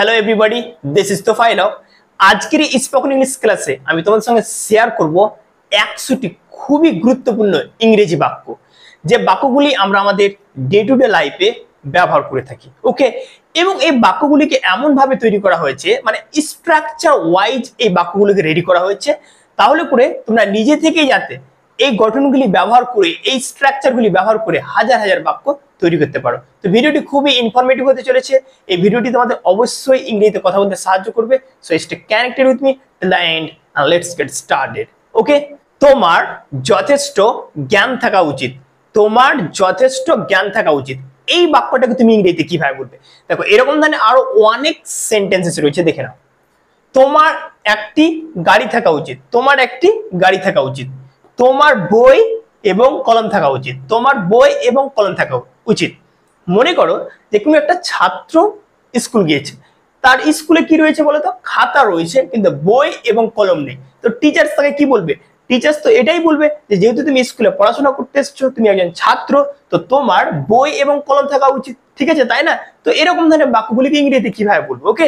Hello everybody, this is তোফাইল। আজকের এই spoken English ক্লাসে আমি তোমাদের সঙ্গে শেয়ার করব 100টি খুবই গুরুত্বপূর্ণ ইংরেজি বাক্য, যে বাক্যগুলি আমরা আমাদের ডে টু ডে লাইফে ব্যবহার করে থাকি। ওকে, এবং এই বাক্যগুলিকে এমন ভাবে তৈরি করা হয়েছে, মানে স্ট্রাকচার ওয়াইজ এই বাক্যগুলিকে রেডি করা হয়েছে, তাহলে করে তোমরা নিজে থেকেই যাতে এই গঠনগুলি ব্যবহার করে, এই স্ট্রাকচারগুলি ব্যবহার করে হাজার হাজার বাক্য তৈরি করতে পারো। তো ভিডিওটি খুবই ইনফরমেটিভ হতে চলেছে। এই ভিডিওটি তোমাদের অবশ্যই ইংরেজিতে কথা বলতে সাহায্য করবে। So stay connected with me till the end and let's get started. Okay, তোমার যথেষ্ট জ্ঞান থাকা উচিত। তোমার যথেষ্ট জ্ঞান থাকা উচিত, এই বাক্যটাকে তুমি ইংরেজিতে কিভাবে বলবে? দেখো, এরকম ধরনের আরো অনেক সেন্টেন্সেস রয়েছে, দেখে নাও। তোমার একটি গাড়ি থাকা উচিত। তোমার একটি গাড়ি থাকা উচিত। তোমার বই এবং কলম থাকা উচিত। তোমার বই এবং কলম থাকা উচিত। মনে করো যে কোনো একটা ছাত্র স্কুল গিয়েছে, তার স্কুলে কি রয়েছে বলতো? খাতা রয়েছে, কিন্তু বই এবং কলম নেই। তো টিচার্স তাকে কি বলবে? টিচার্স তো এটাই বলবে যে যেহেতু তুমি স্কুলে পড়াশোনা করতে এসছো, তুমি একজন ছাত্র, তো তোমার বই এবং কলম থাকা উচিত। ঠিক আছে, তাই না? তো এরকম ধরনের বাক্যগুলিকে ইংরেজিতে কিভাবে বলবো? ওকে,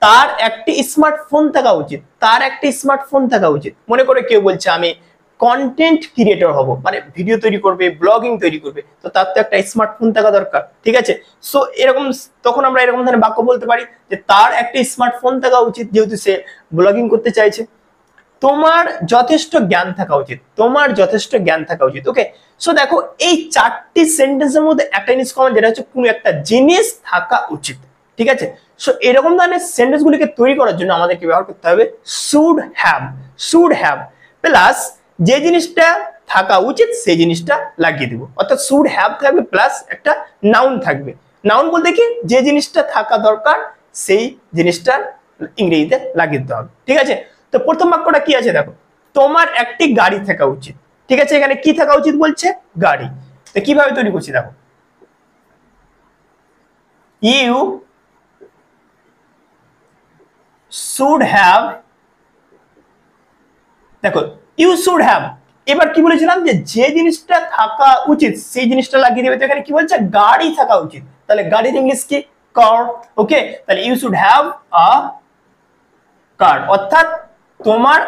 তার একটি স্মার্টফোন থাকা উচিত। তার একটি স্মার্টফোন থাকা উচিত। মনে করে কেউ বলছে আমি কন্টেন্ট ক্রিয়েটর হব, মানে ভিডিও তৈরি করবে, ব্লগিং তৈরি করবে, তো তার তো একটা স্মার্টফোন থাকা দরকার। ঠিক আছে, সো এরকম তখন আমরা এরকম ধরনের বাক্য বলতে পারি যে তার একটি স্মার্টফোন থাকা উচিত, যেহেতু সে ব্লগিং করতে চাইছে। তোমার যথেষ্ট জ্ঞান থাকা উচিত। তোমার যথেষ্ট জ্ঞান থাকা উচিত। ওকে, সো দেখো, এই চারটি সেন্টেন্সের মধ্যে একটা জিনিস কমন, যেটা হচ্ছে কোনো একটা জিনিস থাকা উচিত। ঠিক আছে, সো এরকম ধরনের সেন্টেন্স গুলিকে তৈরি করার জন্য আমাদেরকে ব্যবহার করতে হবে should have. Should have plus যে জিনিসটা থাকা উচিত সেই জিনিসটা লাগিয়ে দিব, অর্থাৎ শুড হ্যাভ থাকবে প্লাস একটা নাউন থাকবে। নাউন বলতে কি? যে জিনিসটা থাকা দরকার সেই জিনিসটা ইংরেজিতে লাগিয়ে দিতে হবে। ঠিক আছে, তো প্রথম বাক্যটা কি আছে দেখো, তোমার একটি গাড়ি থাকা উচিত। ঠিক আছে, এখানে কি থাকা উচিত বলছে? গাড়ি। তো কিভাবে তৈরি করছি দেখো, ইউ শুড হ্যাভ, দেখো ইউ শুড হ্যাভ, এবার কি বলেছিলাম যে যে জিনিসটা থাকা উচিত সেই জিনিসটা লাগিয়ে দেবে। তো এখানে কি বলছে? গাড়ি থাকা উচিত। তাহলে গাড়ির ইংলিশ কি? কার। ওকে, তাহলে ইউ শুড হ্যাভ আ কার, অর্থাৎ তোমার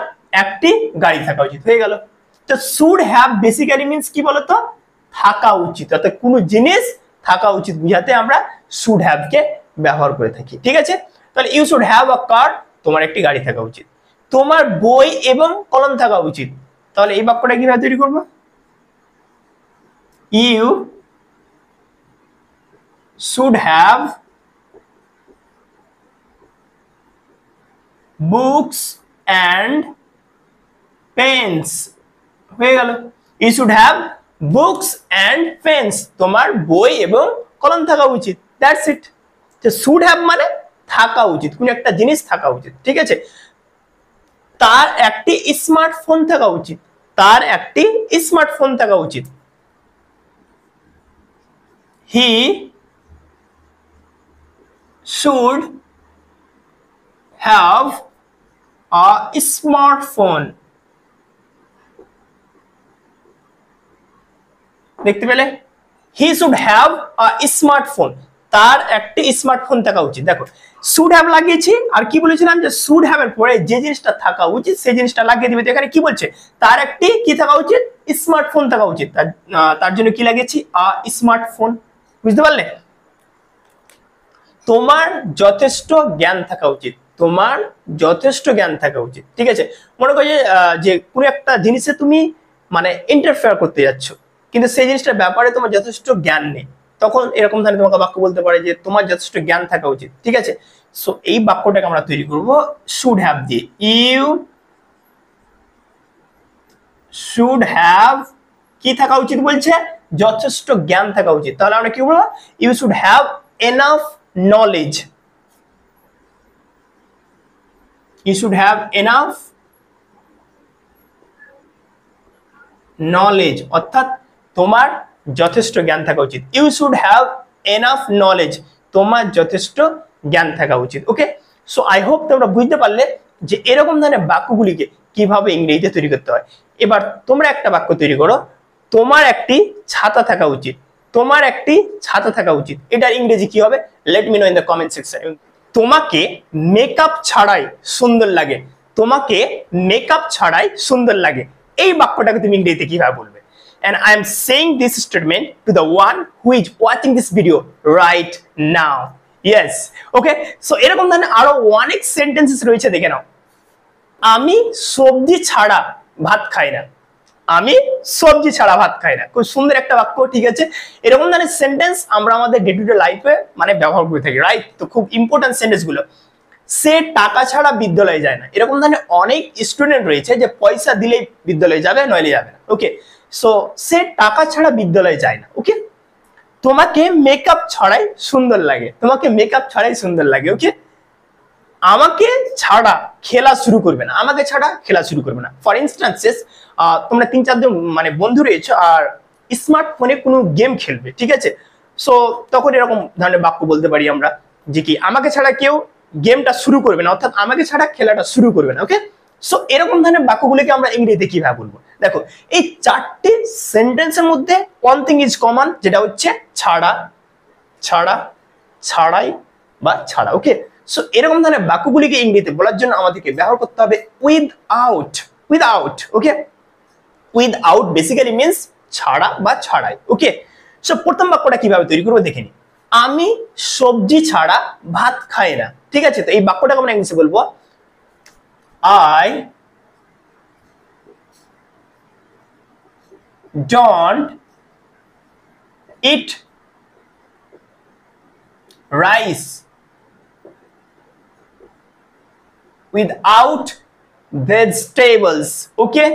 একটি গাড়ি থাকা উচিত। হয়ে গেল। তো শুড হ্যাভ বেসিক্যালি মিন্স কি বলতো? থাকা উচিত, অর্থাৎ কোনো জিনিস থাকা উচিত বুঝাতে আমরা শুড হ্যাভ কে ব্যবহার করে থাকি। ঠিক আছে, তাহলে ইউ শুড হ্যাভ আ কার, তোমার একটি গাড়ি থাকা উচিত। তোমার বই এবং কলম থাকা উচিত। তাহলে এই বাক্যটা কিভাবে তৈরি করবো? You should have books and pens. হয়ে গেল, you should have books and pens, তোমার বই এবং কলম থাকা উচিত। That's it. যে শুড হ্যাভ মানে থাকা উচিত, কোন একটা জিনিস থাকা উচিত। ঠিক আছে, তার একটি স্মার্টফোন থাকা উচিত। তার একটি স্মার্টফোন থাকা উচিত। He should have a smartphone. দেখতে পেলে? He should have a smartphone, তার একটি স্মার্টফোন থাকা উচিত। দেখো, শুড হ্যাভ লাগিয়েছি, আর কি বলেছিলাম যে শুড হ্যাভ এর পরে যে জিনিসটা থাকা উচিত সেই জিনিসটা লাগিয়ে দিবে। তো এখানে কি বলছে? তার একটি কি থাকা উচিত? স্মার্টফোন থাকা উচিত। তার জন্য কি লাগিয়েছি? আ স্মার্টফোন। বুঝতে পারলে? তোমার যথেষ্ট জ্ঞান থাকা উচিত। তোমার যথেষ্ট জ্ঞান থাকা উচিত। ঠিক আছে, মনে করো যে কোনো একটা জিনিসে তুমি মানে ইন্টারফেয়ার করতে যাচ্ছ, কিন্তু সেই জিনিসটার ব্যাপারে তোমার যথেষ্ট জ্ঞান নেই, তখন এরকম ধরনের তোমাকে বাক্য বলতে পারে যে তোমার যথেষ্ট জ্ঞান থাকা উচিত। ঠিক আছে, সো এই বাক্যটাকে আমরা তৈরি করব শুড হ্যাভ দিয়ে। ইউ শুড হ্যাভ কি থাকা উচিত বলছে? যথেষ্ট জ্ঞান থাকা উচিত। তাহলে আমরা কি বলবো? You should have enough knowledge. You should have enough knowledge, অর্থাৎ তোমার যথেষ্ট জ্ঞান থাকা উচিত। You should have enough knowledge, তোমার যথেষ্ট জ্ঞান থাকা উচিত। ওকে, সো আই হোপ তোমরা বুঝতে পারলে যে এরকম ধরনের বাক্যগুলিকে কিভাবে ইংরেজিতে তৈরি করতে হয়। এবার তোমরা একটা বাক্য তৈরি করো, তোমার একটি ছাতা থাকা উচিত। তোমার একটি ছাতা থাকা উচিত, এটার ইংরেজি কি হবে? Let me no in the comment section. তোমাকে মেকআপ ছাড়াই সুন্দর লাগে, তোমাকে মেকআপ ছাড়াই সুন্দর লাগে, এই বাক্যটাকে তুমি ইংরেজিতে কিভাবে বলবে? And I am saying this statement to the one who is watching this video right now. Yes, okay. So এরকম ধরনের আরো অনেক সেন্টেন্সেস রয়েছে, দেখে নাও। আমি সবজি ছাড়া ভাত খাই না, আমি সবজি ছাড়া ভাত খাই না, খুব সুন্দর একটা বাক্য, ঠিক আছে। এরকম ধরনের সেন্টেন্স আমরা আমাদের ডে টু ডে লাইফে মানে ব্যবহার করে থাকি, রাইট? তো খুব ইম্পর্টেন্ট সেন্টেন্স গুলো। সে টাকা ছাড়া বিদ্যালয়ে যায় না, এরকম ধরনের অনেক স্টুডেন্ট রয়েছে যে পয়সা দিলেই বিদ্যালয়ে যাবে, নইলে যাবে না। ওকে, সো সে টাকা ছাড়া বিদ্যালয়ে যায় না। ওকে, তোমাকে মেকআপ ছাড়াই সুন্দর লাগে, তোমাকে মেকআপ ছাড়াই সুন্দর লাগে। ওকে, আমাকে ছাড়া খেলা শুরু করবে না, আমাকে ছাড়া খেলা শুরু করবে না। ফর ইনস্টান্সেস, তোমরা 3-4 জন মানে বন্ধু রয়েছে আর স্মার্টফোনে কোনো গেম খেলবে, ঠিক আছে। সো তখন এরকম ধরনের বাক্য বলতে পারি আমরা যে কি আমাকে ছাড়া কেউ গেমটা শুরু করবে না, অর্থাৎ আমাকে ছাড়া খেলাটা শুরু করবে না। ওকে, সো এরকম ধরনের বাক্যগুলোকে আমরা ইংরেজিতে কিভাবে বলবো? দেখো, এই 4টি সেন্টেন্সের মধ্যে ওয়ান থিং ইজ কমন, যেটা হচ্ছে ছাড়া, ছাড়া, ছাড়াই বা ছাড়া। ওকে, সো এরকম ধরনের বাক্যগুলিকে ইংরেজিতে বলার জন্য আমাদেরকে ব্যবহার করতে হবে উইথআউট। উইথআউট, ওকে, উইথআউট বেসিক্যালি মিন্স ছাড়া বা ছাড়াই। ওকে, সো প্রথম বাক্যটা কিভাবে তৈরি করবো দেখে নি। আমি সবজি ছাড়া ভাত খাই না, ঠিক আছে। তো এই বাক্যটাকে আমরা ইংলিশে বলবো I don't eat rice without vegetables. Okay,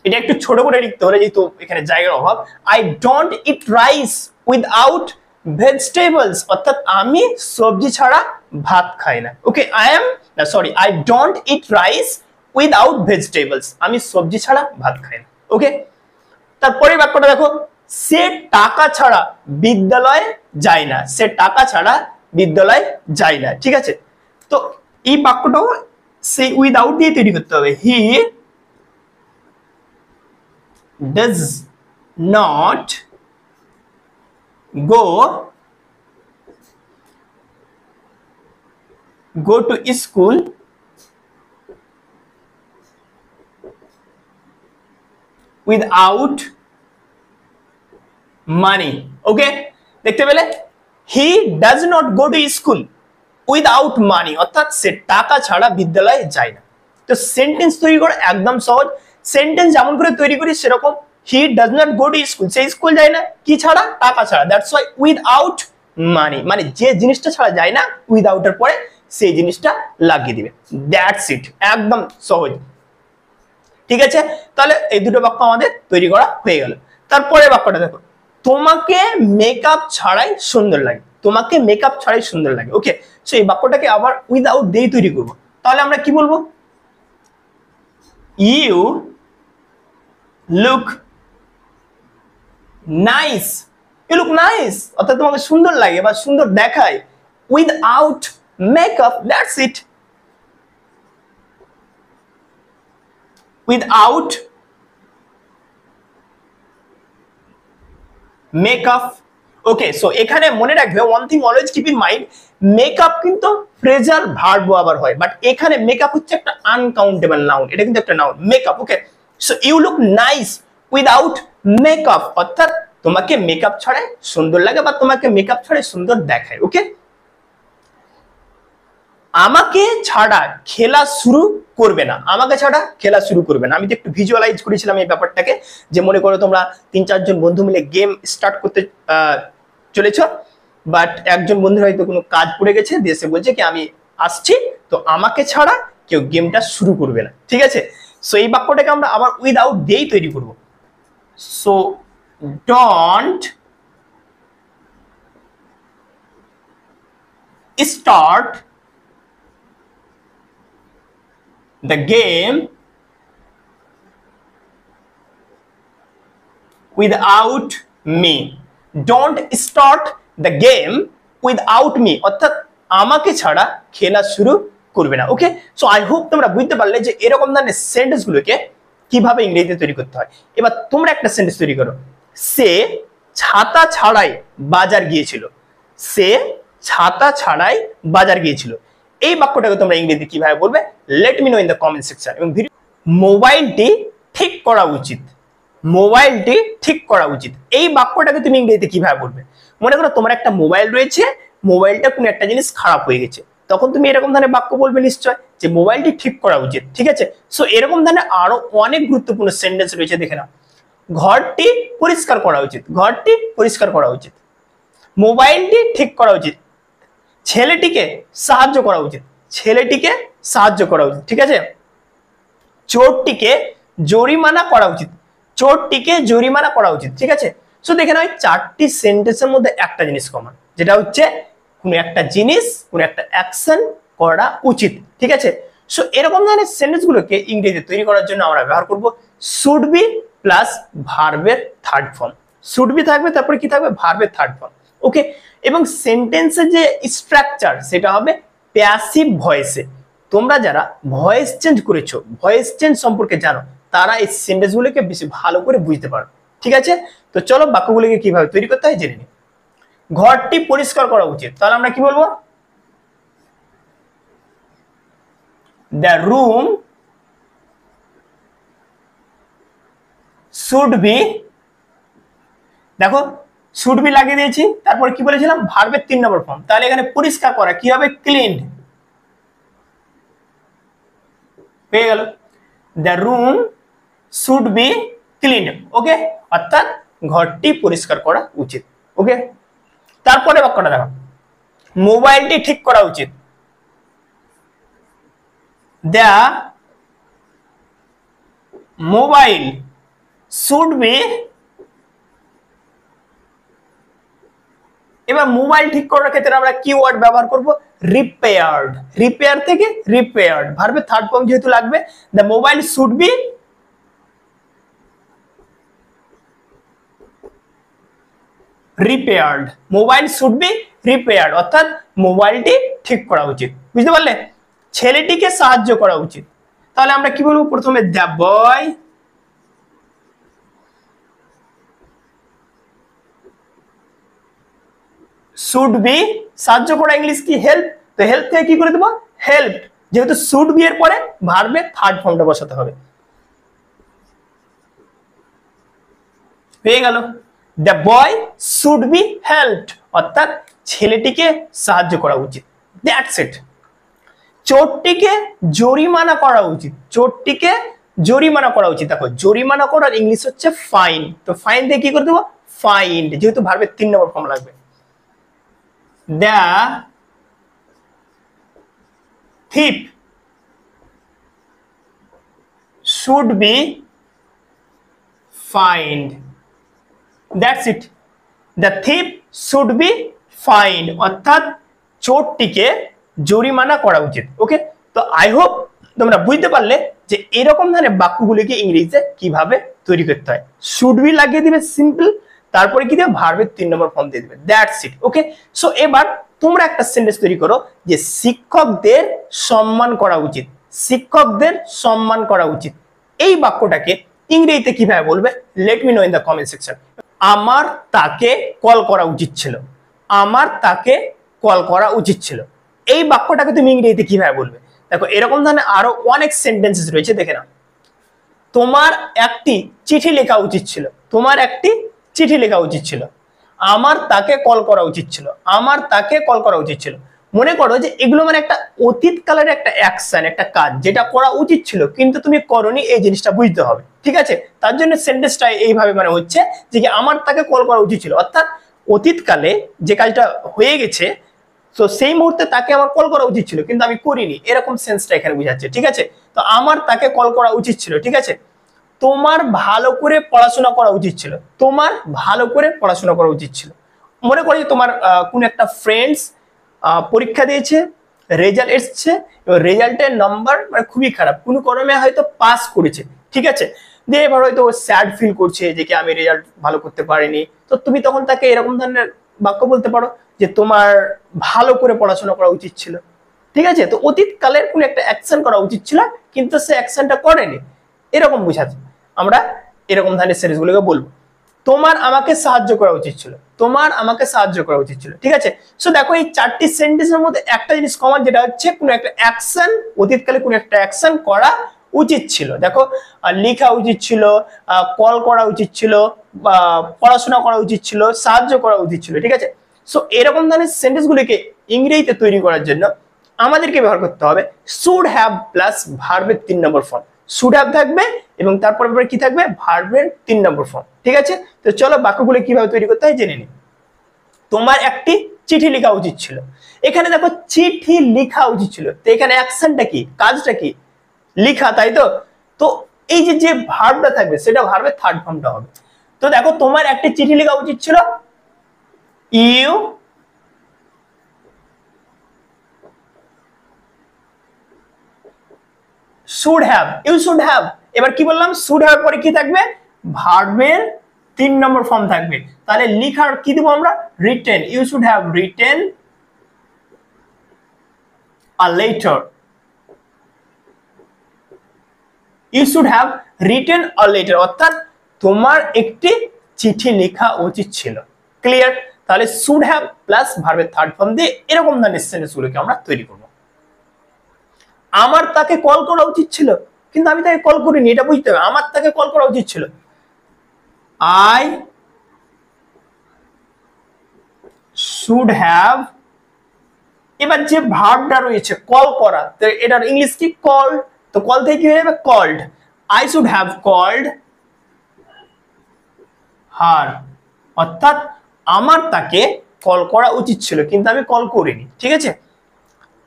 এটা একটু ছোট করে লিখতে হবে যেহেতু এখানে জায়গার অভাব। I don't eat rice without vegetables, অর্থাৎ আমি সবজি ছাড়া ভাত খাই না। ওকে, I don't eat rice without vegetables, আমি সবজি ছাড়া ভাত খাই না। ওকে, তারপরে বাক্যটা দেখো, সে টাকা ছাড়া বিদ্যালয়ে যায় না, সে টাকা ছাড়া বিদ্যালয়ে যায় না, ঠিক আছে। তো এই বাক্যটাও সেই উইথআউট দিয়ে তৈরি করতে হবে। হি does not go to school without money. Okay, দেখতে পেলে, he does not go to school without money, অর্থাৎ সে টাকা ছাড়া বিদ্যালয়ে যায় না। তো সেন্টেন্স তৈরি করা একদম সহজ। সেন্টেন্স যেমন করে তৈরি করি সেরকম, হি does not go to school, say school যায় না কি ছাড়া? টাকা ছাড়া। দ্যাটস ওয়াই উইথআউট মানি, মানে যে জিনিসটা ছাড়া যায় না উইথআউট এর পরে সেই জিনিসটা লাগিয়ে দিবে। দ্যাটস ইট, একদম সহজ, ঠিক আছে। তাহলে এই দুটো বাক্য আমাদের তৈরি করা হয়ে গেল। তারপরে বাক্যটা দেখো, তোমাকে মেকআপ ছাড়াই সুন্দর লাগে, তোমাকে মেকআপ ছাড়াই সুন্দর লাগে। ওকে, সো এই বাক্যটাকে আবার উইথআউট দিয়ে তৈরি করব। তাহলে আমরা কি বলবো? You look nice, you look nice, অর্থাৎ তোমাকে সুন্দর লাগে বা সুন্দর দেখায় without makeup. That's it, without makeup. Okay, so এখানে মনে রাখবে one thing always keep in mind, makeup কিন্তু ফ্রেজাল ভার্ব আবার হয়, বাট এখানে মেকআপ হচ্ছে একটা আনকাউন্টেবল নাউন, এটা কিন্তু একটা noun makeup. Okay, so you look nice without makeup, অর্থাৎ তোমাকে মেকআপ ছাড়াই সুন্দর লাগে বা তোমাকে মেকআপ ছাড়াই সুন্দর দেখায়। ওকে, আমাকে ছাড়া খেলা শুরু করবে না, আমাকে ছাড়া খেলা শুরু করবে না। আমি তো একটু ভিজুয়ালাইজ করেছিলাম এই ব্যাপারটাকে, যে মনে করো তোমরা 3-4 জন বন্ধু মিলে গেম স্টার্ট করতে চলেছ, বাট একজন বন্ধুর হয়তো কোনো কাজ পড়ে গেছে, দিয়ে সে বলছে কি আমি আসছি, তো আমাকে ছাড়া কেউ গেমটা শুরু করবে না, ঠিক আছে। সো এই বাক্যটাকে আমরা আবার উইথআউট দিয়েই তৈরি করব। So don't start the game without me, don't start the game without me, অর্থাৎ আমাকে ছাড়া খেলা শুরু করবে না। ওকে, সো আই হোপ তোমরা বুঝতে পারলে যে এরকম ধরনের সেন্টেন্স গুলোকে কিভাবে ইংরেজিতে তৈরি করতে হয়। এবার তোমরা একটা সেন্টেন্স তৈরি করো, সে ছাতা ছাড়াই বাজার গিয়েছিল। সে ছাতা ছাড়াই বাজার গিয়েছিল। এই বাক্যটাকে তোমরা ইংরেজিতে কিভাবে বলবে? Let me no in the comment section. এবং মোবাইলটি ঠিক করা উচিত। মোবাইলটি ঠিক করা উচিত, এই বাক্যটাকে তুমি ইংরেজিতে কিভাবে বলবে? মনে করো তোমার একটা মোবাইল রয়েছে, মোবাইলটা কোনো একটা জিনিস খারাপ হয়ে গেছে, তখন তুমি এরকম ধরনের বাক্য বলবে নিশ্চয় যে মোবাইলটি ঠিক করা উচিত। ঠিক আছে, সো এরকম ধরনের আরো অনেক গুরুত্বপূর্ণ সেন্টেন্স রয়েছে, দেখে নাও। ঘরটি পরিষ্কার করা উচিত, ঘরটি পরিষ্কার করা উচিত। মোবাইলটি ঠিক করা উচিত। ছেলেটিকে সাহায্য করা উচিত, ছেলেটিকে সাহায্য করা উচিত। ঠিক আছে, চোরটিকে জরিমানা করা উচিত, চোরটিকে জরিমানা করা উচিত। ঠিক আছে, সো দেখে নাও চারটি সেন্টেন্সের মধ্যে একটা জিনিস কমন, যেটা হচ্ছে কোনো একটা জিনিস, কোনো একটা অ্যাকশন করা উচিত। ঠিক আছে, সো এরকম ধরনের সেন্টেন্স গুলোকে ইংরেজিতে তৈরি করার জন্য আমরা ব্যবহার করব শুড বি প্লাস ভার্বের থার্ড ফর্ম। শুড বি থাকবে, তারপরে কি থাকবে? ভার্বের থার্ড ফর্ম। ওকে, এবং সেন্টেন্সের যে স্ট্রাকচার সেটা হবে প্যাসিভ ভয়েসে। তোমরা যারা ভয়েস চেঞ্জ করেছো, ভয়েস চেঞ্জ সম্পর্কে জানো, তারা এই সেন্টেন্স গুলোকে বেশি ভালো করে বুঝতে পারো। ঠিক আছে, তো চলো বাক্যগুলোকে কিভাবে তৈরি করতে হয় জেনে নিই। ঘরটি পরিষ্কার করা উচিত, তাহলে আমরা কি বলবো? দ্য রুম শুড বি, দেখো শুড বি লাগিয়ে দিয়েছি, তারপর কি বলেছিলাম? ভার্বের 3 নম্বর ফর্ম। তাহলে এখানে পরিষ্কার করা কি হবে? ক্লিনড হয়ে গেল। The room should be cleaned. Okay, অর্থাৎ ঘরটি পরিষ্কার করা উচিত। ওকে, তারপরে বাক্যটা দেখো, মোবাইলটি ঠিক করা উচিত। দ্য মোবাইল শুড বি, এবার মোবাইল ঠিক করার ক্ষেত্রে আমরা কি ওয়ার্ড ব্যবহার করব? রিপেয়ার্ড। রিপেয়ার থেকে রিপেয়ার্ড, ভার্বের থার্ড ফর্ম যেহেতু লাগবে, the mobile should be repaired. Mobile should be repaired, অর্থাৎ মোবাইলটি ঠিক করা উচিত। বুঝতে পারলে? ছেলেটিকে সাহায্য করা উচিত, তাহলে আমরা কি বলবো? প্রথমে দ্য বয় শুড বি, সাহায্য করা ইংলিশ কি? হেল্প। তো হেল্প থেকে কি করে দেবো? হেল্প। যেহেতু শুড বি এর পরে ভার্বের থার্ড ফর্মটা বসাতে হবে। হয়ে গেল, the boy should be helped, অর্থাৎ ছেলেটিকে সাহায্য করা উচিত। দ্যাটস ইট। চোরটিকে জরিমানা করা উচিত, চোরটিকে জরিমানা করা উচিত। দেখো জরিমানা করার ইংলিশ হচ্ছে ফাইন, তো ফাইন দিয়ে কি করে দেবো? ফাইন্ড, যেহেতু ভার্বের 3 নম্বর ফর্ম লাগবে। The thief should be fined. That's it. The thief should be fined, অর্থাৎ চোরটিকে জরিমানা করা উচিত। ওকে, তো আই হোপ তোমরা বুঝতে পারলে যে এরকম ধরনের বাক্যগুলিকে ইংরেজিতে কিভাবে তৈরি করতে হয়। শুড বি লাগিয়ে দিবে সিম্পল, তারপরে কি দেবে? ভার্বের 3 নম্বর ফর্ম দিয়ে দিবে। That's it. ওকে, সো এবার তোমরা একটা সেন্টেন্স তৈরি করো যে শিক্ষকদের সম্মান করা উচিত, শিক্ষকদের সম্মান করা উচিত। এই বাক্যটাকে ইংরেজিতে কিভাবে বলবে? Let me no in the comment section. আমার তাকে কল করা উচিত ছিল, আমার তাকে কল করা উচিত ছিল। এই বাক্যটাকে তুমি ইংরেজিতে কিভাবে বলবে? দেখো এরকম ধরনের আরো অনেক সেন্টেন্সেস রয়েছে, দেখে নাও। তোমার একটি চিঠি লেখা উচিত ছিল, তোমার একটি চিঠি লেখা উচিত ছিল। আমার তাকে কল করা উচিত ছিল, আমার তাকে কল করা উচিত ছিল। মনে করো যে এগুলো মানে একটা অতীত কালের একটা অ্যাকশন, একটা কাজ যেটা করা উচিত ছিল কিন্তু তুমি করনি, এই জিনিসটা বুঝতে হবে। ঠিক আছে, তার জন্য সেন্টেন্সটা এইভাবে মানে হচ্ছে যে কি আমার তাকে কল করা উচিত ছিল, অর্থাৎ অতীতকালে যে কাজটা হয়ে গেছে, তো সেই মুহূর্তে তাকে আমার কল করা উচিত ছিল কিন্তু আমি করিনি, এরকম সেন্সটা এখানে বোঝাচ্ছে। ঠিক আছে, তো আমার তাকে কল করা উচিত ছিল। ঠিক আছে, তোমার ভালো করে পড়াশোনা করা উচিত ছিল, তোমার ভালো করে পড়াশোনা করা উচিত ছিল। মনে করো যে তোমার কোন একটা ফ্রেন্ডস পরীক্ষা দিয়েছে, রেজাল্ট এসছে, এবং রেজাল্টের নাম্বার মানে খুবই খারাপ, কোনো কারণে হয়তো পাস করেছে। ঠিক আছে, দিয়ে এবার হয়তো স্যাড ফিল করছে যে কি আমি রেজাল্ট ভালো করতে পারিনি। তো তুমি তখন তাকে এরকম ধরনের বাক্য বলতে পারো যে তোমার ভালো করে পড়াশোনা করা উচিত ছিল। ঠিক আছে, তো অতীতকালের কোন একটা অ্যাকশন করা উচিত ছিল কিন্তু সে অ্যাকশনটা করেনি, এরকম বোঝাচ্ছে। আমরা এরকম ধরনের সিরিজগুলোকে বলবো। তোমার আমাকে সাহায্য করা উচিত ছিল, তোমার আমাকে সাহায্য করা উচিত ছিল, ঠিক আছে। সো দেখো এই চারটি সেন্টেন্সের মধ্যে একটা জিনিস কমন, যেটা হচ্ছে কোনো একটা অ্যাকশন, অতীতকালে কোনো একটা অ্যাকশন করা উচিত ছিল। দেখো লেখা উচিত ছিল, কল করা উচিত ছিল, পড়াশোনা করা উচিত ছিল, সাহায্য করা উচিত ছিল, ঠিক আছে। সো এরকম ধরনের সেন্টেন্সগুলিকে ইংরেজিতে তৈরি করার জন্য আমাদেরকে ব্যবহার করতে হবে শুড হ্যাভ প্লাস ভার্বের 3 নম্বর ফর্ম। শুড হ্যাভ থাকবে এবং তারপর কি থাকবে, ভার্বের 3 নম্বর ফর্ম, ঠিক আছে। তো চলো বাক্যগুলো কিভাবে তৈরি করতে হয় জেনে নিই। তোমার একটি চিঠি লেখা উচিত ছিল, এখানে দেখো চিঠি লেখা উচিত ছিল, তো এখানে অ্যাকশনটা কি, কাজটা কি, লেখা, তাই তো। তো এই যে ভার্বটা থাকবে সেটা ভার্বের থার্ড ফর্মটা হবে। তো দেখো তোমার একটি চিঠি লেখা উচিত ছিল, you should have, you should have. এবার কি বললাম, শুড হ্যাভ পরে কি থাকবে, ভার্বের 3 নম্বর ফর্ম থাকবে। তাহলে লেখার কি দেব আমরা, written, you should have written a letter, you should have written a letter, অর্থাৎ তোমার একটি চিঠি লেখা উচিত ছিল। ক্লিয়ার? তাহলে শুড হ্যাভ প্লাস ভার্বের থার্ড ফর্ম দিয়ে এরকম ধরনের সেন্টেন্সগুলোকে আমরা তৈরি করব। আমার তাকে কল করা উচিত ছিল, কিন্তু আমি তাকে কল করিনি, এটা বুঝতে হবে। আমার তাকে কল করা উচিত ছিল, আই শুড হ্যাভ। এবার যে ভার্বটা রয়েছে কল করা, তো এটার ইংলিশ কি, কল। তো কল থেকে কি হয়ে যাবে, called. I should have called her, অর্থাৎ আমার তাকে কল করা উচিত ছিল কিন্তু আমি কল করিনি, ঠিক আছে।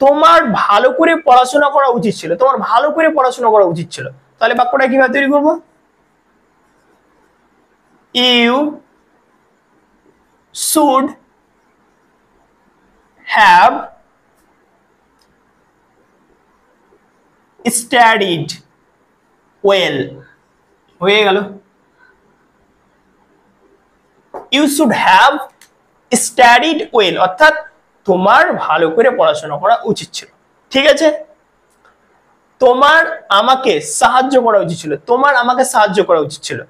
তোমার ভালো করে পড়াশোনা করা উচিত ছিল, তোমার ভালো করে পড়াশোনা করা উচিত ছিল। তাহলে বাক্যটা কিভাবে তৈরি করবো, you should have studied well, হয়ে গেল। You should have studied well, অর্থাৎ তোমার ভালো করে পড়াশোনা করা উচিত ছিল, ঠিক আছে। তোমার আমাকে সাহায্য করা উচিত ছিল, তোমার আমাকে সাহায্য করা উচিত ছিল,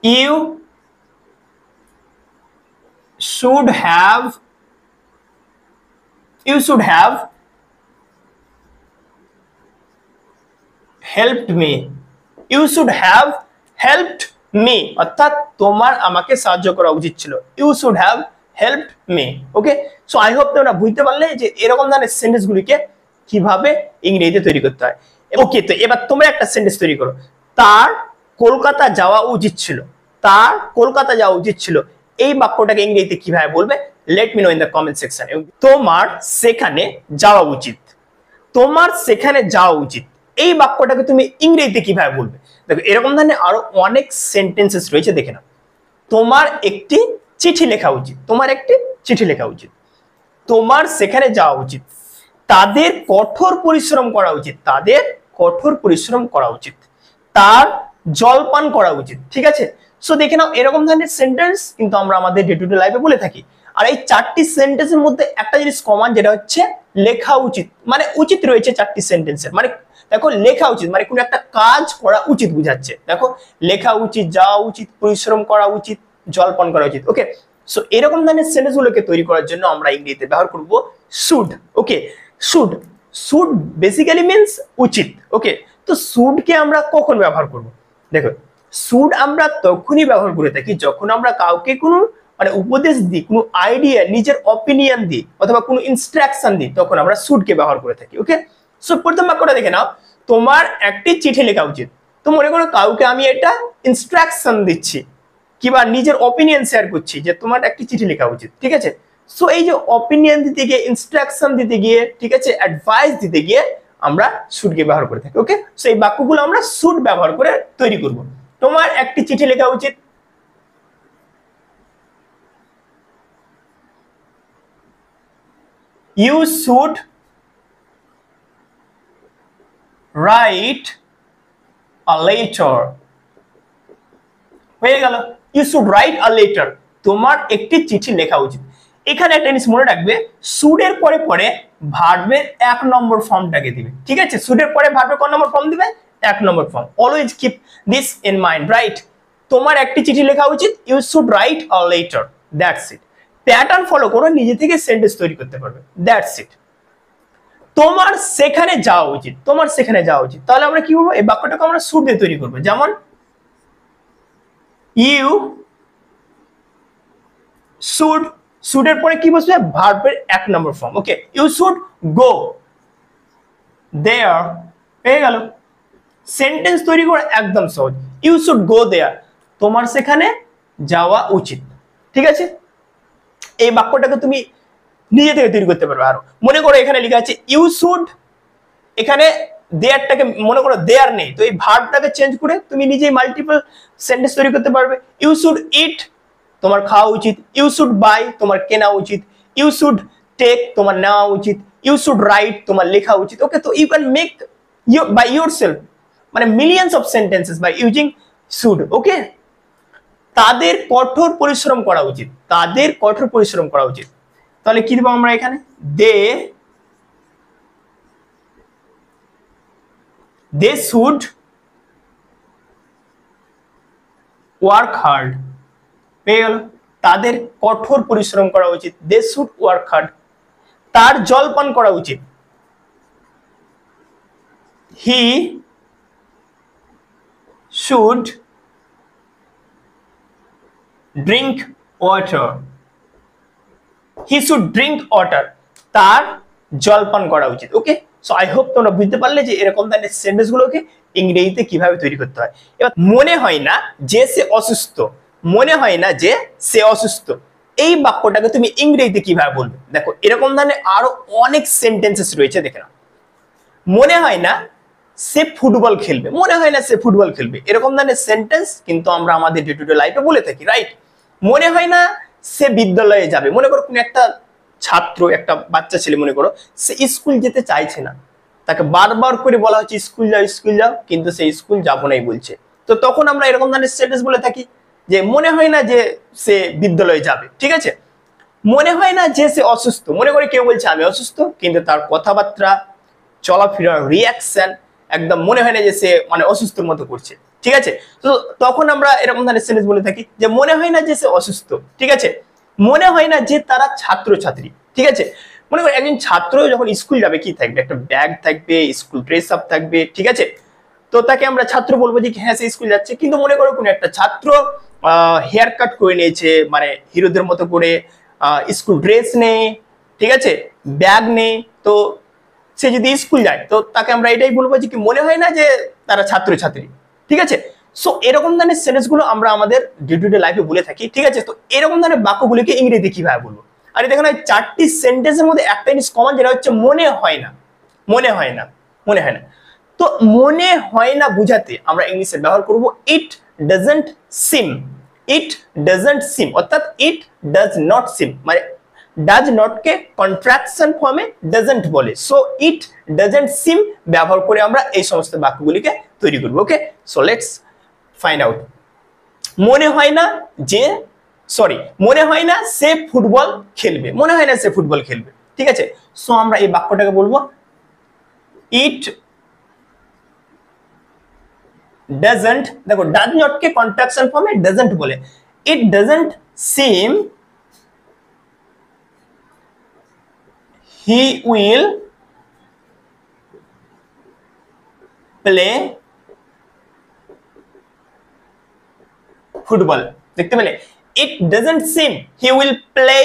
you should have, you should have helped me, you should have helped me, অর্থাৎ তোমার আমাকে সাহায্য করা উচিত ছিল, you should have helped me. Okay, so I hope তোমরা বুঝতে পারলে যে এরকম ধরনের সেন্টেন্সগুলিকে কিভাবে ইংরেজিতে তৈরি করতে হয়। ওকে, তো এবার তোমরা একটা সেন্টেন্স তৈরি করো, তার কলকাতা যাওয়া উচিত ছিল, তার কলকাতা যাওয়া উচিত ছিল। এই বাক্যটাকে ইংরেজিতে কিভাবে বলবে, let me no in the comment section. তোমার সেখানে যাওয়া উচিত, তোমার সেখানে যাওয়া উচিত, এই বাক্যটাকে তুমি ইংরেজিতে কিভাবে বলবে। দেখো এরকম ধরনের আরো অনেক সেন্টেন্সেস রয়েছে, দেখে নাও। তোমার একটি চিঠি লেখা উচিত, তোমার একটি চিঠি লেখা উচিত, তোমার সেখানে যাওয়া উচিত, তাদের কঠোর পরিশ্রম করা উচিত, তাদের কঠোর পরিশ্রম করা উচিত, তার জলপান করা উচিত, ঠিক আছে। সো দেখে নাও এরকম ধরনের সেন্টেন্স কিন্তু আমরা আমাদের ডে টু ডে লাইফে বলে থাকি। আর এই চারটি সেন্টেন্সের মধ্যে একটা জিনিস কমন, যেটা হচ্ছে লেখা উচিত, মানে উচিত রয়েছে চারটি সেন্টেন্সের। মানে দেখো লেখা উচিত মানে কোনো একটা কাজ করা উচিত বুঝাচ্ছে। দেখো লেখা উচিত, যাওয়া উচিত, পরিশ্রম করা উচিত, জলপান করা উচিত। ওকে, সো এরকম ধরনের সেন্টেন্সগুলোকে তৈরি করার জন্য আমরা ইংরেজিতে ব্যবহার করব should. Okay, should, should basically means উচিত। ওকে, তো শুডকে আমরা কখন ব্যবহার করব, দেখো শুড আমরা তখনই ব্যবহার করে থাকি যখন আমরা কাউকে কোনো মানে উপদেশ দিই, কোনো আইডিয়া, নিজের অপিনিয়ন দিই অথবা কোনো ইনস্ট্রাকশন দিই, তখন আমরা শুডকে ব্যবহার করে থাকি। ওকে, সো প্রথম বাক্যটা দেখে নাও, তোমার একটি চিঠি লেখা উচিত। তো মনে করো কাউকে আমি এটা ইনস্ট্রাকশন দিচ্ছি কিংবা নিজের অপিনিয়ন শেয়ার করছি যে তোমার একটি চিঠি লেখা উচিত, ঠিক আছে। সো এই যে অপিনিয়ন দিতে গিয়ে, ইনস্ট্রাকশন দিতে গিয়ে, ঠিক আছে, অ্যাডভাইস দিতে গিয়ে আমরা শুডকে ব্যবহার করে থাকি। ওকে, সো এই বাক্যগুলো আমরা শুড ব্যবহার করে তৈরি করব। তোমার একটি চিঠি লেখা উচিত, you should write a letter, হয়ে গেল। You should write a letter, তোমার একটি চিঠি লেখা উচিত। এখানে একটা জিনিস মনে রাখবে, শুডের পরে পরে ভার্বের 1 নম্বর ফর্মটাকে দিবে, ঠিক আছে। শুডের পরে ভার্বের কোন নম্বর ফর্ম দিবে, এক number form. Always keep this in mind, right? তোমার একটি চিঠি লেখা উচিত, you should write a letter, that's it. Pattern follow করো, নিজে থেকে সেন্টেন্স তৈরি করতে পারবে, দ্যাটস ইট। তোমার সেখানে যাওয়া উচিত, তোমার সেখানে যাওয়া উচিত, তাহলে আমরা কি করবো, এই বাক্যটাকে আমরা শুড দিয়ে তৈরি করবো। যেমন ইউ শুড, শুডের পরে কি বসবে, ভার্বের এক number form. Okay, you should go there, পেয়ে গেল। সেন্টেন্স তৈরি করা একদম সহজ, ইউ শুড গো দেয়ার, তোমার সেখানে যাওয়া উচিত। ঠিক আছে, এই বাক্যটাকে তুমি নিজে থেকে তৈরি করতে পারবে। আরো মনে করো এখানে লেখা আছে ইউ শুড, এখানে দেয়ারটাকে মনে করো দেয়ার নেই, তো এই ভার্বটাকে চেঞ্জ করে তুমি নিজেই মাল্টিপল সেন্টেন্স তৈরি করতে পারবে। ইউ শুড ইট, তোমার খাওয়া উচিত। ইউ শুড বাই, তোমার কেনা উচিত। ইউ শুড টেক, তোমার নেওয়া উচিত। ইউ শুড রাইট, তোমার লেখা উচিত। ওকে, তো you can make by yourself, মানে millions of sentences by using should. Okay, তাদের কঠোর পরিশ্রম করা উচিত, তাদের কঠোর পরিশ্রম করা উচিত, তাহলে কি দেবো আমরা এখানে, দে শুড ওয়ার্ক হার্ড, পেয়ে গেল। তাদের কঠোর পরিশ্রম করা উচিত, দে শুড ওয়ার্ক হার্ড। তার জল পান করা উচিত, he should drink water, he should drink water, তার জল পান করা উচিত। ওকে, সো আই হোপ তোমরা বুঝতে পারলে যে এরকম ধরনের সেন্টেন্স গুলোকে ইংরেজিতে কিভাবে তৈরি করতে হয়। এবার মনে হয় না যে সে অসুস্থ, মনে হয় না যে সে অসুস্থ, এই বাক্যটাকে তুমি ইংরেজিতে কিভাবে বলবে? দেখো এরকম ধরনের আরো অনেক সেন্টেন্সেস রয়েছে, দেখে নাও। মনে হয় না সে ফুটবল খেলবে, মনে হয় না সে ফুটবল খেলবে, এরকম ধরনের সেন্টেন্স কিন্তু আমরা আমাদের ডে টু ডে লাইফে বলে থাকি, রাইট? মনে হয় না সে বিদ্যালয়ে যাবে, মনে করো কোন একটা ছাত্র, একটা বাচ্চা ছেলে মনে করো সে স্কুল যেতে চাইছে না, তাকে বারবার করে বলা হচ্ছে স্কুল যাও স্কুল যাও, কিন্তু সে স্কুল যাবো নাই বলছে। তো তখন আমরা এরকম ধরনের সেন্টেন্স বলে থাকি যে মনে হয় না যে সে বিদ্যালয়ে যাবে। ঠিক আছে, মনে হয় না যে সে অসুস্থ, মনে করে কেউ বলছে আমি অসুস্থ, কিন্তু তার কথাবার্তা, চলাফেরা, রিয়াকশন একদম মনে হয় না যে সে মানে অসুস্থর মতো করছে। ঠিক আছে, তো তখন আমরা এরকম ধরনের সেন্টেন্স বলে থাকি যে মনে হয় না যে সে অসুস্থ। ঠিক আছে, মনে হয় না যে তারা ছাত্রছাত্রী। ঠিক আছে, মনে করো একজন ছাত্র যখন স্কুল যাবে কি থাকবে, একটা ব্যাগ থাকবে, স্কুল ড্রেস আপ থাকবে। ঠিক আছে, তো তাকে আমরা ছাত্র বলবো যে হ্যাঁ সে স্কুল যাচ্ছে। কিন্তু মনে করো কোনো একটা ছাত্র হেয়ার কাট করে নিয়েছে, মানে হিরোদের মতো করে, স্কুল ড্রেস নেই, ঠিক আছে, ব্যাগ নেই, তো সে যদি স্কুল যায় তো তাকে আমরা এটাই বলবো যে কি মনে হয় না যে তারা ছাত্রছাত্রী। ঠিক আছে, সো এরকম ধরনের সেন্টেন্স গুলো আমরা আমাদের ডে টু ডে লাইফে বলে থাকি। ঠিক আছে, তো এরকম ধরনের বাক্যগুলিকে ইংরেজিতে কিভাবে বলবো? আর দেখুন এই চারটি সেন্টেন্সের মধ্যে একটা জিনিস কমন, যেটা হচ্ছে মনে হয় না, মনে হয় না, মনে হয় না। তো মনে হয় না বুঝাতে আমরা ইংলিশে ব্যবহার করব ইট ডাজন্ট সিম, ইট ডাজন্ট সিম, অর্থাৎ ইট ডাজ নট সিম, মানে ডাজ নট কে কন্ট্রাকশন ফর্মে ডাজন্ট বলে, সো ইট ডাজন্ট সিম ব্যবহার করে আমরা এই সমস্ত বাক্যগুলিকে তৈরি করব। ওকে, সো লেটস ফাইন্ড আউট। মনে হয় না যে, সরি, মনে হয় না সে ফুটবল খেলবে, মনে হয় না সে ফুটবল খেলবে। ঠিক আছে, সো আমরা এই বাক্যটাকে বলবো ইট ডাজন্ট, দেখো ডাজ নট কে কন্ট্রাকশন ফর্মে ডাজন্ট বলে, ইট doesn't SIM he will play football. দেখতে পেলে, ইট doesn't SIM he will play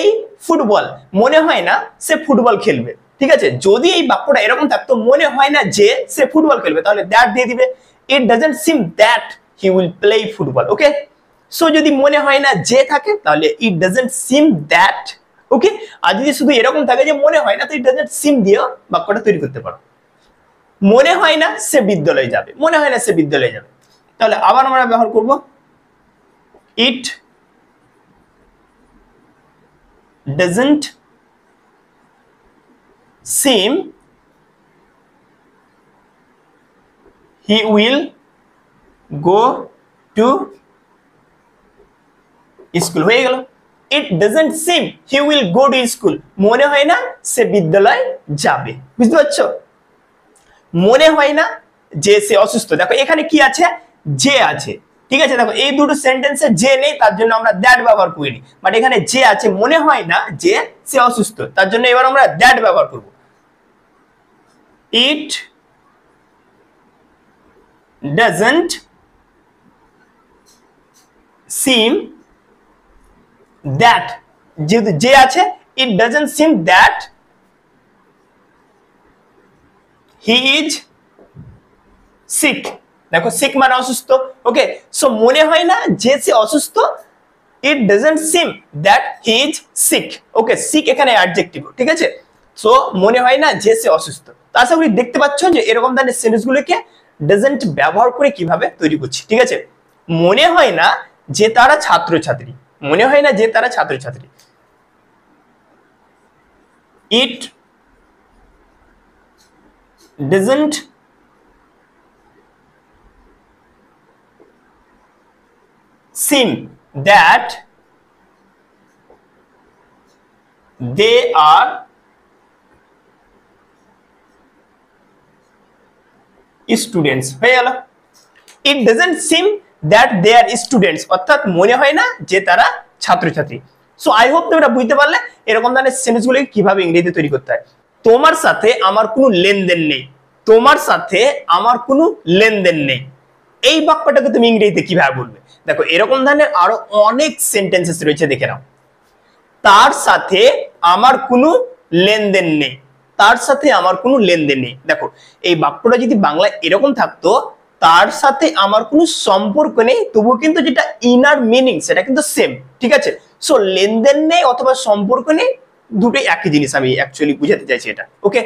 football, মনে হয় না সে ফুটবল খেলবে। ঠিক আছে, যদি এই বাক্যটা এরকম থাকতো মনে হয় না যে সে ফুটবল খেলবে, তাহলে দ্যাট দিয়ে দিবে, ইট doesn't seem that he will play football. Okay, so যদি মনে হয় না যে থাকে তাহলে ইট ডাজন্ট সিম দ্যাট। ওকে, আর যদি শুধু এরকম থাকে যে মনে হয় না, তো ইট ডাজন্ট সিম দিয়ে বাক্যটা তৈরি করতে পারো। মনে হয় না সে বিদ্যালয়ে যাবে, মনে হয় না সে বিদ্যালয়ে যাবে, তাহলে আবার আমরা ব্যবহার করব ইট doesn't SIM he will go to school. হয়ে গেল, ইট doesn't SIM he will go to school, মনে হয় না সে বিদ্যালয়ে যাবে। বুঝতে পারছো, মনে হয় না যে সে অসুস্থ। দেখো এখানে কি আছে, যে আছে, ঠিক আছে। দেখো এই দুটো সেন্টেন্সে যে নেই, তার জন্য আমরা দ্যাট ব্যবহার করিনি, বাট এখানে যে আছে, মনে হয় না যে সে অসুস্থ, তার জন্য এবার আমরা দ্যাট ব্যবহার করব। ইট ডাজন্ট সিম দ্যাট, যেহেতু যে আছে, it doesn't seem that he is sick. দেখো সিক মানে অসুস্থ, ওকে। সো মনে হয় না যে সে অসুস্থ, it doesn't seem that he is sick, okay. Sick এখানে অ্যাডজেক্টিভ, ঠিক আছে। সো মনে হয় না যে সে অসুস্থ। তো আশা করি দেখতে পাচ্ছ যে এরকম ধরনের সেন্টেন্সগুলোকে ডাজন্ট ব্যবহার করে কিভাবে তৈরি করছি, ঠিক আছে। মনে হয় না যে তারা ছাত্রছাত্রী, মনে হয় না যে তারা ছাত্রছাত্রী। It doesn't seem that they are students, হয়ে গেল। it doesn't seem that they are students, অর্থাৎ মনে হয় না যে তারা ছাত্রছাত্রী। সো আই হোপ তোমরা বুঝতে পারলে এরকম ধরনের সেন্টেন্সগুলোকে কিভাবে ইংরেজিতে তৈরি করতে হয়। তোমার সাথে আমার কোনো লেনদেন নেই, তোমার সাথে আমার কোনো লেনদেন নেই, এই বাক্যটাকে তুমি ইংরেজিতে কিভাবে বলবে? দেখো এরকম ধরনের আরো অনেক সেন্টেন্সেস রয়েছে, দেখে নাও। তার সাথে আমার কোনো লেনদেন নেই, তার সাথে আমার কোনো লেনদেন নেই। দেখো এই বাক্যটা যদি বাংলায় এরকম থাকতো, তার সাথে আমার কোনো সম্পর্ক নেই, তবুও কিন্তু যেটা ইনার মিনিং সেটা কিন্তু সেম, ঠিক আছে। সো লেনদেন নেই অথবা সম্পর্ক নেই, দুটোই একই জিনিস, আমি অ্যাকচুয়ালি বুঝাতে চাইছি এটা, ওকে।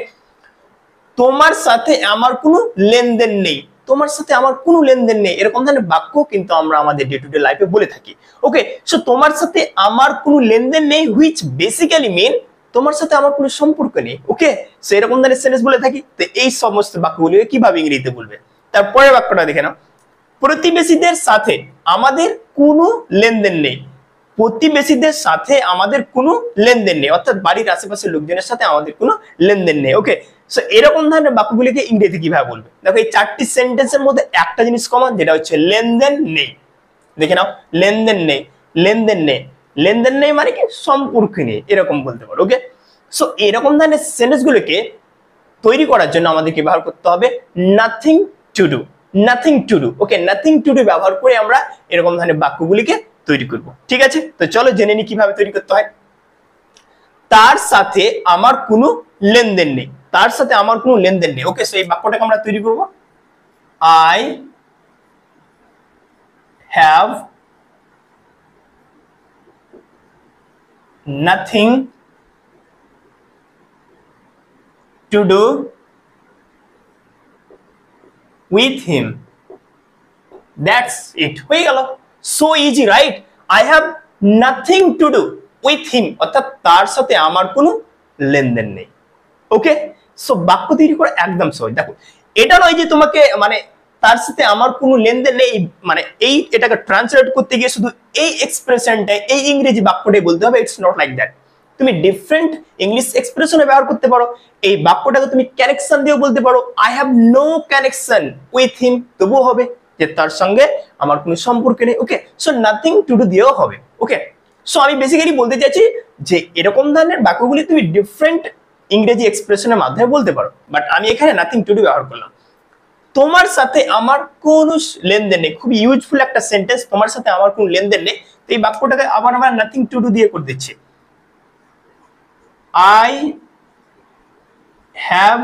তোমার সাথে আমার কোনো লেনদেন নেই, তোমার সাথে আমার কোনো লেনদেন নেই, এরকম ধরনের বাক্য কিন্তু আমরা আমাদের ডে টু ডে লাইফে বলে থাকি, ওকে। সো তোমার সাথে আমার কোনো লেনদেন নেই, হুইচ বেসিক্যালি মিন তোমার সাথে আমার কোনো সম্পর্ক নেই, ওকে। সো এরকম ধরনের সেন্টেন্স বলে থাকি। তো এই সমস্ত বাক্যগুলোকে কিভাবে ইংরেজিতে বলবে? তারপরে বাক্যটা দেখে নাও। প্রতিবেশীদের সাথে আমাদের কোনো লেনদেন নেই, প্রতিবেশীদের সাথে আমাদের কোনো লেনদেন নেই, অর্থাৎ বাড়ির আশেপাশের লোকজনের সাথে আমাদের কোনো লেনদেন নেই, ওকে। সো এরকম ধরনের বাক্যগুলিকে ইংরেজিতে কিভাবে বলবে? দেখো এই চারটি সেন্টেন্সের মধ্যে একটা জিনিস কমন, যেটা হচ্ছে লেনদেন নেই। দেখে নাও, লেনদেন নেই, লেনদেন নেই, লেনদেন নেই মানে কি? সম্পর্ক নেই, এরকম বলতে পারো, ওকে। সো এরকম ধরনের সেন্টেন্সগুলোকে তৈরি করার জন্য আমাদেরকে ব্যবহার করতে হবে nothing to do, nothing to do, okay. Nothing to do ব্যবহার করে আমরা এরকম ধরনের বাক্যগুলিকে তৈরি করব, ঠিক আছে। তো চলো জেনে নিই কিভাবে তৈরি করতে হয়। তার সাথে আমার কোনো লেনদেন নেই, তার সাথে আমার কোনো লেনদেন নেই, ওকে। সো এই বাক্যটাকে আমরা তৈরি করব, I have nothing to do with him, that's it, হয়ে গেল। So easy, right? I have nothing to do with him, অর্থাৎ তার সাথে আমার কোনো লেনদেন নেই, ওকে। সো বাক্য তৈরি করা একদম সহজ। দেখো এটা নয় যে তোমাকে মানে তার সাথে আমার কোনো লেনদেন নেই, মানে এই এটাকে ট্রান্সলেট করতে গিয়ে শুধু এই এক্সপ্রেশনটাই, এই ইংরেজি বাক্যটাই বলতে হবে। It's not like that. তুমি ডিফারেন্ট ইংলিশ এক্সপ্রেশনে ব্যবহার করতে পারো। এই বাক্যটাকে তুমি কানেকশন দিয়েও বলতে পারো, I have no connection with him, তবুও হবে যে তার সঙ্গে আমার কোনো সম্পর্ক নেই, okay. So nothing to do দিয়েও হবে, ওকে। সো আমি বেসিক্যালি বলতে চাইছি যে এরকম ধরনের বাক্যগুলি তুমি ডিফারেন্ট ইংরেজি এক্সপ্রেশনের মাধ্যমে বলতে পারো, বাট আমি এখানে নাথিং টু ডু ব্যবহার করলাম। তোমার সাথে আমার কোনো লেনদেন নেই, খুব ইউজফুল একটা সেন্টেন্স, তোমার সাথে আমার কোনো লেনদেন নেই। তো এই বাক্যটাকে আবার আমরা নাথিং টু ডু দিয়ে করে দিচ্ছি, I have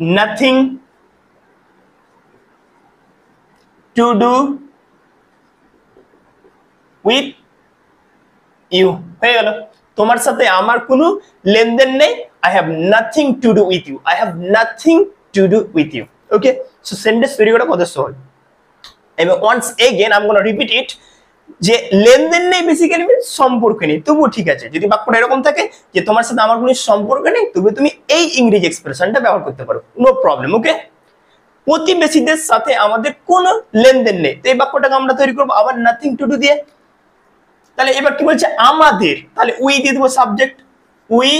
nothing to do with you, হয়ে গেল। তোমার সাথে আমার কোনো লেনদেন নেই, I have nothing to do with you, I have nothing to do with you, okay. So sentence তৈরি করা কত সহজ। এবং once again I am gonna repeat it, যে লেনদেন নেই বেসিক্যালি মিন্স সম্পর্ক নেই, তবুও ঠিক আছে। যদি বাক্যটা এরকম থাকে যে তোমার সাথে আমার কোনো সম্পর্ক নেই, তবু তুমি এই ইংরেজি এক্সপ্রেশনটা ব্যবহার করতে পারো, নো প্রবলেম, ওকে। প্রতিবেশীদের সাথে আমাদের কোনো লেনদেন নেই, তো এই বাক্যটাকে আমরা তৈরি করবো আবার নাথিং টু ডু দিয়ে। তাহলে এবার কি বলছে? আমাদের, তাহলে উই দিয়ে দেবো subject, we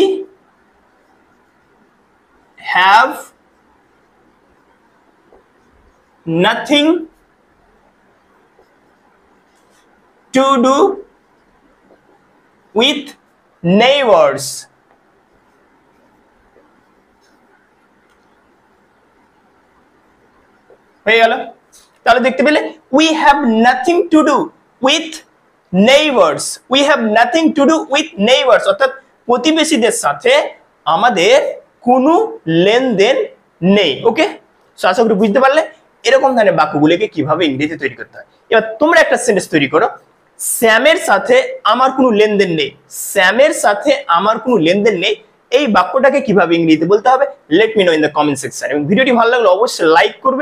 have nothing to do with neighbors. হয়ে গেল। তাহলে দেখতে পেলে we have nothing to do with neighbors, we have nothing to do with neighbors, অর্থাৎ প্রতিবেশীদের সাথে আমাদের কোনো লেনদেন নেই। ওকে, সো আশা করি বুঝতে পারলে এরকম ধরনের বাক্যগুলোকে কিভাবে ইংরেজিতে তৈরি করতে হয়। এবার তোমরা একটা সেন্টেন্স তৈরি করো, শ্যামের সাথে আমার কোনো লেনদেন নেই, শ্যামের সাথে আমার কোনো লেনদেন নেই, এই বাক্যটাকে কিভাবে ইংরেজিতে বলতে হবে let me no in the comment section. এবং ভিডিওটি ভালো লাগলে অবশ্যই লাইক করবেন।